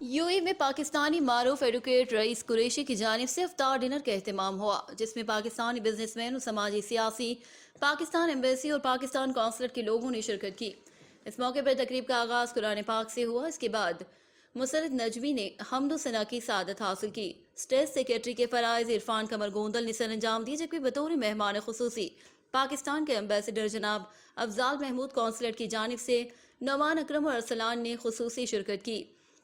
UAE में पाकिस्तानी मारूफ advocate rice Qureshi की जानिब से इफ्तार डिनर का एहतमाम हुआ, जिसमें पाकिस्तानी बिजनेसमैन और समाजी सियासी, पाकिस्तान एम्बेसी और पाकिस्तान कौंसलेट के लोगों ने शिरकत की। इस मौके पर तकरीब का आगाज़ कुरान पाक से हुआ। इसके बाद मुसरत नजमी ने हम्द सना की सादत हासिल की। स्टेट सेक्रेटरी के फराइज इरफान कमर गोंदल ने सर अंजाम दिए, जबकि बतौर मेहमान खुसूसी पाकिस्तान के एम्बेसडर जनाब अफजाल महमूद कौंसलेट की जानिब से नौमान अकरम और अरसलान ने खुसूसी शिरकत की।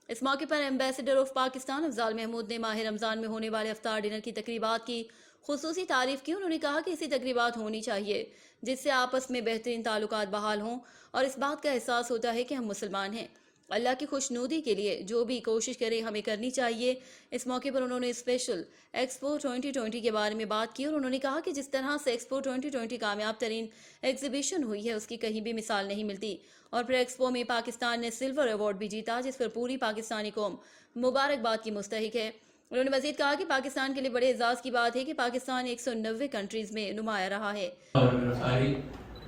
इस मौके पर एम्बेसडर ऑफ पाकिस्तान अफजाल महमूद ने माह रमज़ान में होने वाले इफ्तार डिनर की तकरीबात की खुसूसी तारीफ की। उन्होंने कहा कि ऐसी तकरीबात होनी चाहिए जिससे आपस में बेहतरीन ताल्लुकात बहाल हों और इस बात का एहसास होता है कि हम मुसलमान हैं। अल्लाह की खुशनुदी के लिए जो भी कोशिश करें हमें करनी चाहिए। इस मौके पर उन्होंने स्पेशल एक्सपो 2020 के बारे में बात की और उन्होंने कहा कि जिस तरह से एक्सपो 2020 कामयाब तरीन एग्जीबिशन हुई है उसकी कहीं भी मिसाल नहीं मिलती। और फिर एक्सपो में पाकिस्तान ने सिल्वर अवार्ड भी जीता, जिस पर पूरी पाकिस्तानी कौम मुबारकबाद की मुस्तहिक है। उन्होंने मजीद कहा कि पाकिस्तान के लिए बड़े एजाज की बात है कि पाकिस्तान 190 कंट्रीज में नुमाया रहा है। और सारी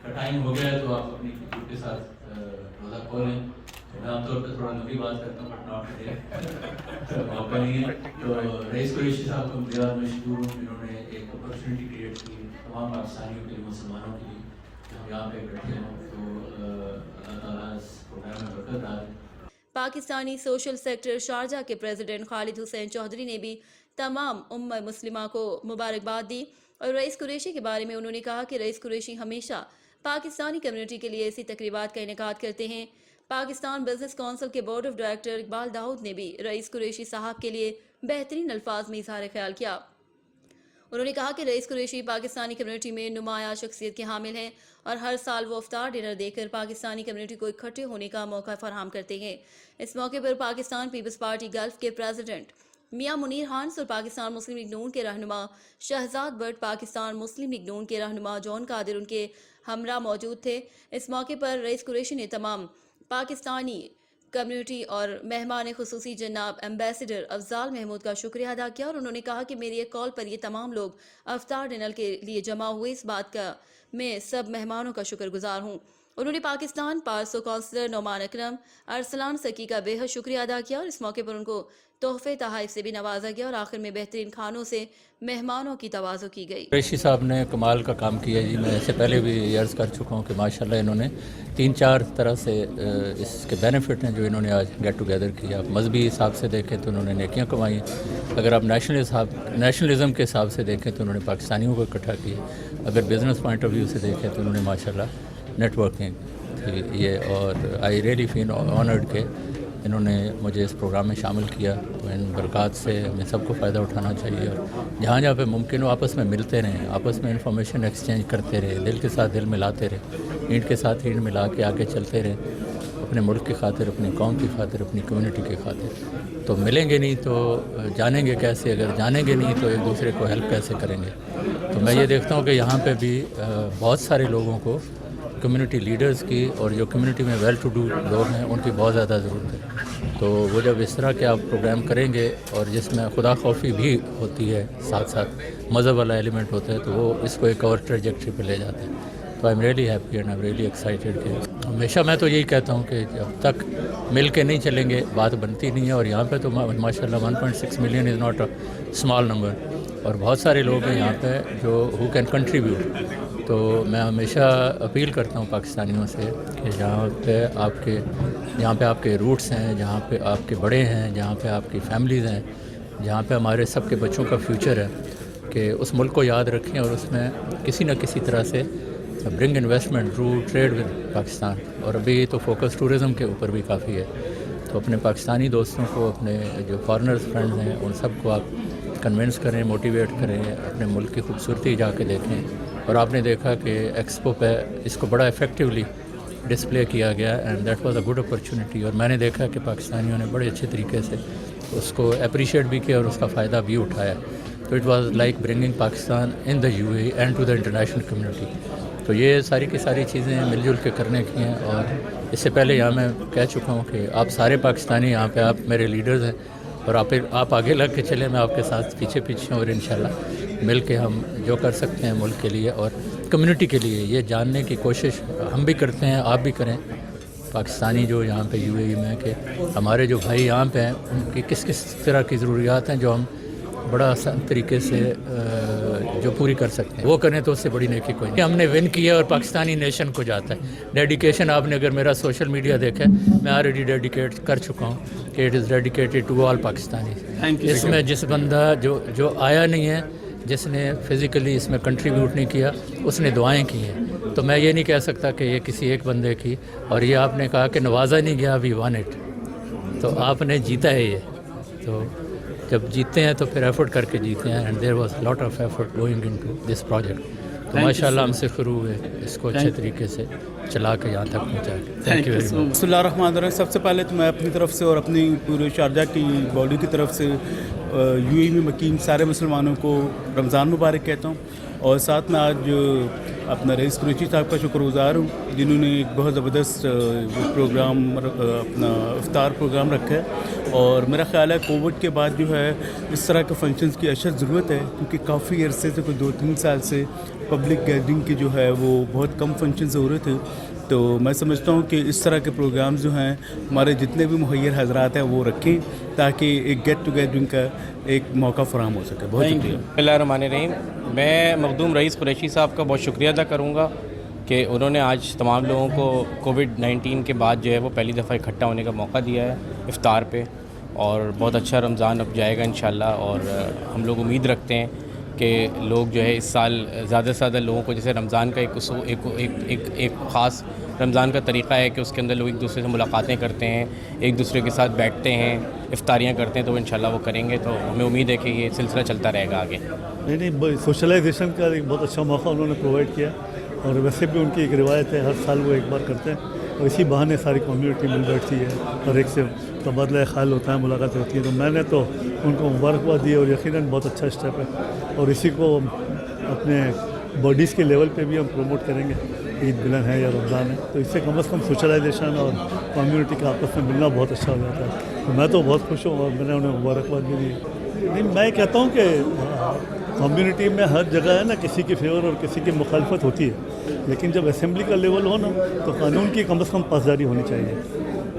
टाइम हो गया तो आप अपनी खुद के साथ रोज़ा खोलें। मैं आमतौर पर थोड़ा लंबी बात करता हूँ, बट नॉट टुडे, मौका नहीं है। तो रईस कुरैशी साहब को मैं मशहूर हूँ, इन्होंने एक अपॉर्चुनिटी क्रिएट की तमाम पाकिस्तानियों के लिए, मुसलमानों के लिए, कि हम यहाँ पे बैठे हों। तो अल्लाह ताला इस प्रोग्राम में बरकत डाले। पाकिस्तानी सोशल सेक्टर शारजा के प्रेसिडेंट खालिद हुसैन चौधरी ने भी तमाम उम्मा मुस्लिमा को मुबारकबाद दी और रईस कुरैशी के बारे में उन्होंने कहा कि रईस कुरैशी हमेशा पाकिस्तानी कम्युनिटी के लिए ऐसी तकरीबात का इनेकाद करते हैं। पाकिस्तान बिजनेस काउंसिल के board of director Iqbal Dawood ने भी रईस कुरैशी साहब के लिए बेहतरीन अल्फाज में इजहार ख्याल किया। उन्होंने कहा कि रईस कुरैशी पाकिस्तानी कम्युनिटी में नुमाया शख्सियत के हामिल हैं और हर साल वो इफ्तार डिनर देकर पाकिस्तानी कम्युनिटी को इकट्ठे होने का मौका फराहम करते हैं। इस मौके पर पाकिस्तान पीपल्स पार्टी गल्फ के प्रेसिडेंट मियां मुनीर हांस और पाकिस्तान मुस्लिम लीग नून के रहनुमा शहजाद भट्ट, पाकिस्तान मुस्लिम लीग नून के रहनुमा जॉन कादिर उनके हमरा मौजूद थे। इस मौके पर रईस कुरैशी ने तमाम पाकिस्तानी कम्युनिटी और मेहमान खुसूसी जनाब एम्बेसडर अफजाल महमूद का शुक्रिया अदा किया और उन्होंने कहा कि मेरी एक कॉल पर ये तमाम लोग इफ्तार डिनर के लिए जमा हुए, इस बात का मैं सब मेहमानों का शुक्रगुजार हूँ। उन्होंने पाकिस्तान पार्सो काउंसलर नौमान अकरम, अरसलान सकी का बेहद शुक्रिया अदा किया और इस मौके पर उनको तोहफे तहाइफ से भी नवाजा गया और आखिर में बेहतरीन खानों से मेहमानों की तवाज़ो की गई। कुरैशी साहब ने कमाल का काम किया जी। मैं इससे पहले भी अर्ज़ कर चुका हूँ कि माशाल्लाह इन्होंने 3-4 तरह से इसके बेनिफिट हैं जो इन्होंने आज गेट टुगेदर किया। आप मजहबी हिसाब से देखें तो उन्होंने नेकियां कमाई, अगर आप नेशनलिज्म के हिसाब से देखें तो उन्होंने पाकिस्तानियों को इकट्ठा किया, अगर बिज़नेस पॉइंट ऑफ व्यू से देखें तो उन्होंने माशाल्लाह नेटवर्किंग थी ये। और आई रियली फील ऑनर्ड के इन्होंने मुझे इस प्रोग्राम में शामिल किया। तो इन बरक़ात से हमें सबको फ़ायदा उठाना चाहिए और जहाँ जहाँ पे मुमकिन हो आपस में मिलते रहें, आपस में इंफॉर्मेशन एक्सचेंज करते रहें, दिल के साथ दिल मिलाते रहें, ईंट के साथ ईंट मिला के आगे चलते रहें, अपने मुल्क की खातिर, अपनी कौम की खातिर, अपनी कम्युनिटी की खातिर। तो मिलेंगे नहीं तो जानेंगे कैसे, अगर जानेंगे नहीं तो एक दूसरे को हेल्प कैसे करेंगे। तो मैं ये देखता हूँ कि यहाँ पर भी बहुत सारे लोगों को, कम्युनिटी लीडर्स की और जो कम्युनिटी में वेल टू डू लोग हैं उनकी बहुत ज़्यादा ज़रूरत है। तो वो जब इस तरह के आप प्रोग्राम करेंगे और जिसमें खुदा खौफी भी होती है, साथ साथ मज़हब वाला एलिमेंट होता है, तो वो इसको एक और ट्रेजेक्ट्री पे ले जाते हैं। तो I am really happy and I am really excited कि हमेशा मैं तो यही कहता हूँ कि जब तक मिल के नहीं चलेंगे बात बनती नहीं है। और यहाँ पे तो माशाल्लाह 1.6 million is not a small number और बहुत सारे लोग हैं यहाँ पे जो हु कैन कंट्रीब्यूट। तो मैं हमेशा अपील करता हूँ पाकिस्तानियों से कि जहाँ पे आपके रूट्स हैं, जहाँ पे आपके बड़े हैं, जहाँ पे आपकी फैमिलीज़ हैं, जहाँ पे हमारे सबके बच्चों का फ्यूचर है, कि उस मुल्क को याद रखें और उसमें किसी न किसी तरह से bring investment through trade with Pakistan. और अभी तो फोकस टूरिज़म के ऊपर भी काफ़ी है। तो अपने पाकिस्तानी दोस्तों को, अपने जो फॉरेनर्स फ्रेंड्स हैं, उन सबको आप कन्विंस करें, मोटिवेट करें, अपने मुल्क की खूबसूरती जाके देखें। और आपने देखा कि एक्सपो पे इसको बड़ा इफ़ेक्टिवली डिस्प्ले किया गया and that was a good opportunity. और मैंने देखा कि पाकिस्तानियों ने बड़े अच्छे तरीके से उसको अप्रिशिएट भी किया और उसका फ़ायदा भी उठाया। तो it was like bringing Pakistan in the UAE and to the international community. तो ये सारी की सारी चीज़ें मिलजुल के करने की हैं। और इससे पहले यहाँ मैं कह चुका हूँ कि आप सारे पाकिस्तानी यहाँ पे, आप मेरे लीडर्स हैं और आप आगे लग के चले, मैं आपके साथ पीछे पीछे हूँ और इंशाल्लाह मिल के हम जो कर सकते हैं मुल्क के लिए और कम्युनिटी के लिए, ये जानने की कोशिश हम भी करते हैं, आप भी करें پاکستانی جو یہاں پہ UAE میں کہ ہمارے جو بھائی یہاں پہ ہیں ان کی کس کس طرح کی ضروریات ہیں جو ہم بڑا آسان طریقے سے جو پوری کر سکتے ہیں وہ کریں تو اس سے بڑی نیکی کوئی نہیں. ہم نے ون کیا اور پاکستانی نیشن کو جاتا ہے. ڈیڈیکیشن آپ نے اگر میرا سوشل میڈیا دیکھا ہے میں آلریڈی ڈیڈیکیٹ کر چکا ہوں کہ it is dedicated to all Pakistani. اس میں جس بندہ جو آیا نہیں ہے, جس نے فزیکلی اس میں کنٹریبیوٹ نہیں کیا, اس نے دعائیں کی ہیں. تو میں یہ نہیں کہہ سکتا کہ یہ کسی ایک بندے کی. اور یہ آپ نے کہا کہ نوازا نہیں گیا, وی وان اٹ, تو آپ نے جیتا ہے یہ. تو جب جیتے ہیں تو پھر ایفرٹ کر کے جیتے ہیں. And there was lot of effort going into this project. تو ماشاء اللہ ہم سے شروع ہوئے اس کو اچھے طریقے سے چلا کے یہاں تک پہنچا. Thank you very much. بسم اللہ الرحمن الرحیم. سب سے پہلے تو میں اپنی طرف سے اور اپنی پورے شارجہ کی باڈی کی طرف سے UAE میں مقیم سارے مسلمانوں کو رمضان مبارک کہتا ہوں. اور ساتھ میں آج اپنا رئیس قریشی صاحب کا شکر گزار ہوں جنہوں نے ایک بہت زبردست پروگرام اپنا افطار پروگرام رکھا ہے. اور میرا خیال ہے کووڈ کے بعد جو ہے اس طرح کے فنکشنز کی اشد ضرورت ہے, کیونکہ کافی عرصے سے کوئی 2-3 سال سے پبلک گیدرنگ کی جو ہے وہ بہت کم فنکشنز ہو رہے تھے. تو میں سمجھتا ہوں کہ اس طرح کے پروگرامز جو ہیں ہمارے جتنے بھی مہیر حضرات ہیں وہ رکھیں تاکہ ایک گیٹ ٹوگیدرنگ کا ایک موقع فراہم ہو سکے. بہت شکریہ. بسم اللہ الرحمن الرحیم. میں مخدوم رئیس قریشی صاحب کا بہت شکریہ ادا کروں گا کہ انہوں نے آج تمام لوگوں کو کووڈ-19 کے بعد جو ہے وہ پہلی دفعہ اکٹھا ہونے کا موقع دیا ہے افطار پہ. اور بہت اچھا رمضان اب جائے گا انشاءاللہ. اور ہم لوگ امید رکھتے ہیں کہ لوگ جو ہے اس سال زیادہ سے زیادہ لوگوں کو, جیسے رمضان کا ایک خاص رمضان کا طریقہ ہے کہ اس کے اندر لوگ ایک دوسرے سے ملاقاتیں کرتے ہیں, ایک دوسرے کے ساتھ بیٹھتے ہیں, افطاریاں کرتے ہیں, تو وہ انشاءاللہ وہ کریں گے. تو ہمیں امید ہے کہ یہ سلسلہ چلتا رہے گا آگے. نہیں, سوشلائزیشن کا ایک بہت اچھا موقع انہوں نے پرووائڈ کیا. اور ویسے بھی ان کی ایک روایت ہے, ہر سال وہ ایک بار کرتے ہیں اور اسی بہانے ساری کمیونٹی مل بیٹھتی ہے اور ایک سے تبادلہ خیال ہوتا ہے, ملاقاتیں ہوتی ہیں. تو میں نے تو ان کو مبارکباد دی اور یقیناً بہت اچھا اسٹیپ ہے اور اسی کو اپنے باڈیز کے لیول پہ بھی ہم پروموٹ کریں گے. عید ملن ہے یا رمضان ہے تو اس سے کم از کم سوشلائزیشن اور کمیونٹی کا آپس میں ملنا بہت اچھا ہو جاتا ہے. تو میں تو بہت خوش ہوں اور میں نے انہیں مبارکباد بھی دی. نہیں, میں کہتا ہوں کہ کمیونٹی میں ہر جگہ ہے نا کسی کی فیور اور کسی کی مخالفت ہوتی ہے, لیکن جب اسمبلی کا لیول ہو نا تو قانون کی کم از کم پاسداری ہونی چاہیے.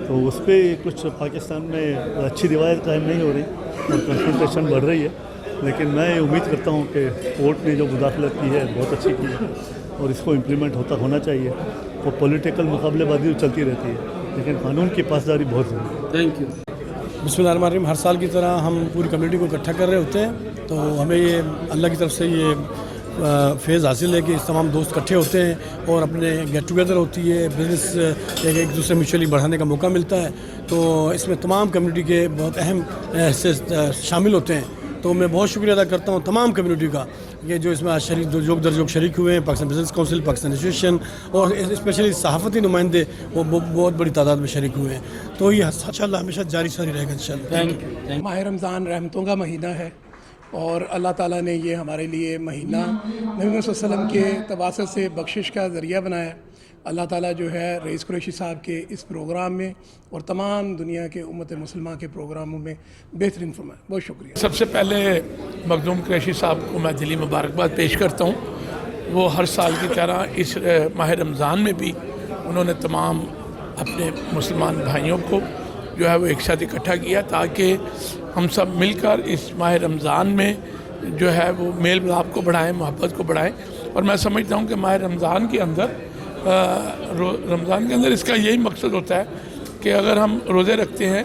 تو اس پہ کچھ پاکستان میں اچھی روایت قائم نہیں ہو رہی اور کنفرنٹیشن بڑھ رہی ہے. لیکن میں امید کرتا ہوں کہ کورٹ نے جو مداخلت کی ہے بہت اچھی کی ہے اور اس کو امپلیمنٹ ہونا چاہیے. وہ پولیٹیکل مقابلے بازی چلتی رہتی ہے لیکن قانون کی پاسداری بہت ضروری ہے. Thank you. بسم اللہ الرحمن الرحیم. ہر سال کی طرح ہم پوری کمیونٹی کو اکٹھا کر رہے ہوتے ہیں, تو ہمیں یہ اللہ کی طرف سے یہ فیض حاصل ہے کہ اس تمام دوست اکٹھے ہوتے ہیں اور اپنے گیٹ ٹوگیدر ہوتی ہے, بزنس ایک دوسرے میوچولی بڑھانے کا موقع ملتا ہے. تو اس میں تمام کمیونٹی کے بہت اہم حصے شامل ہوتے ہیں. تو میں بہت شکریہ ادا کرتا ہوں تمام کمیونٹی کا کہ جو اس میں شریک جوگ در جوگ شریک ہوئے ہیں. Pakistan business council, Pakistan association اور اسپیشلی صحافتی نمائندے وہ بہت بڑی تعداد میں شریک ہوئے ہیں. تو یہ انشاءاللہ ہمیشہ جاری ساری رہے گا انشاءاللہ. ماہ رمضان رحمتوں کا مہینہ ہے اور اللہ تعالیٰ نے یہ ہمارے لیے مہینہ نبی محمد صلی اللہ علیہ وسلم کے تواسط سے بخشش کا ذریعہ بنایا. اللہ تعالیٰ جو ہے رئیس قریشی صاحب کے اس پروگرام میں اور تمام دنیا کے امت مسلمہ کے پروگراموں میں بہترین فرمائے. بہت شکریہ. سب سے پہلے مخدوم قریشی صاحب کو میں دلی مبارکباد پیش کرتا ہوں. وہ ہر سال کی طرح اس ماہ رمضان میں بھی انہوں نے تمام اپنے مسلمان بھائیوں کو جو ہے وہ ایک ساتھ اکٹھا کیا تاکہ ہم سب مل کر اس ماہ رمضان میں جو ہے وہ میل ملاپ کو بڑھائیں, محبت کو بڑھائیں. اور میں سمجھتا ہوں کہ ماہ رمضان کے اندر اس کا یہی مقصد ہوتا ہے کہ اگر ہم روزے رکھتے ہیں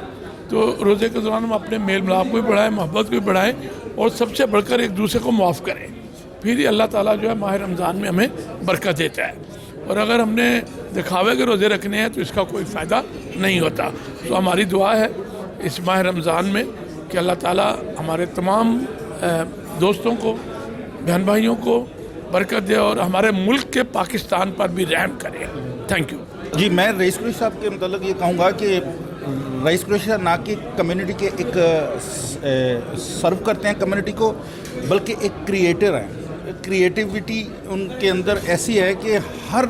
تو روزے کے دوران ہم اپنے میل ملاپ کو بھی بڑھائیں, محبت کو بھی بڑھائیں اور سب سے بڑھ کر ایک دوسرے کو معاف کریں. پھر ہی اللہ تعالیٰ جو ہے ماہ رمضان میں ہمیں برکت دیتا ہے. اور اگر ہم نے دکھاوے کے روزے رکھنے ہیں تو اس کا کوئی فائدہ نہیں ہوتا. تو ہماری دعا ہے اس ماہ رمضان میں کہ اللہ تعالیٰ ہمارے تمام دوستوں کو, بہن بھائیوں کو برکت دے اور ہمارے ملک کے پاکستان پر بھی رحم کرے. Thank you. جی, میں رئیس قریشی صاحب کے متعلق یہ کہوں گا کہ رئیس قریشی صاحب نہ کہ کمیونٹی کے ایک سرو کرتے ہیں کمیونٹی کو, بلکہ ایک کریٹر ہیں. کریٹیوٹی ان کے اندر ایسی ہے کہ ہر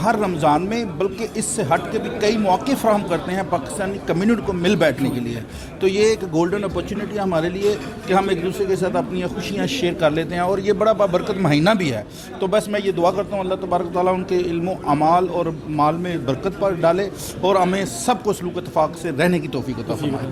ہر رمضان میں بلکہ اس سے ہٹ کے بھی کئی مواقع فراہم کرتے ہیں پاکستانی کمیونٹی کو مل بیٹھنے کے لیے. تو یہ ایک گولڈن اپرچونیٹی ہے ہمارے لیے کہ ہم ایک دوسرے کے ساتھ اپنی خوشیاں شیئر کر لیتے ہیں, اور یہ بڑا بابرکت مہینہ بھی ہے. تو بس میں یہ دعا کرتا ہوں اللہ تبارک تعالیٰ ان کے علم و اعمال اور مال میں برکت پر ڈالے اور ہمیں سب کو سلوک اتفاق سے رہنے کی توفیق عطا فرمائے.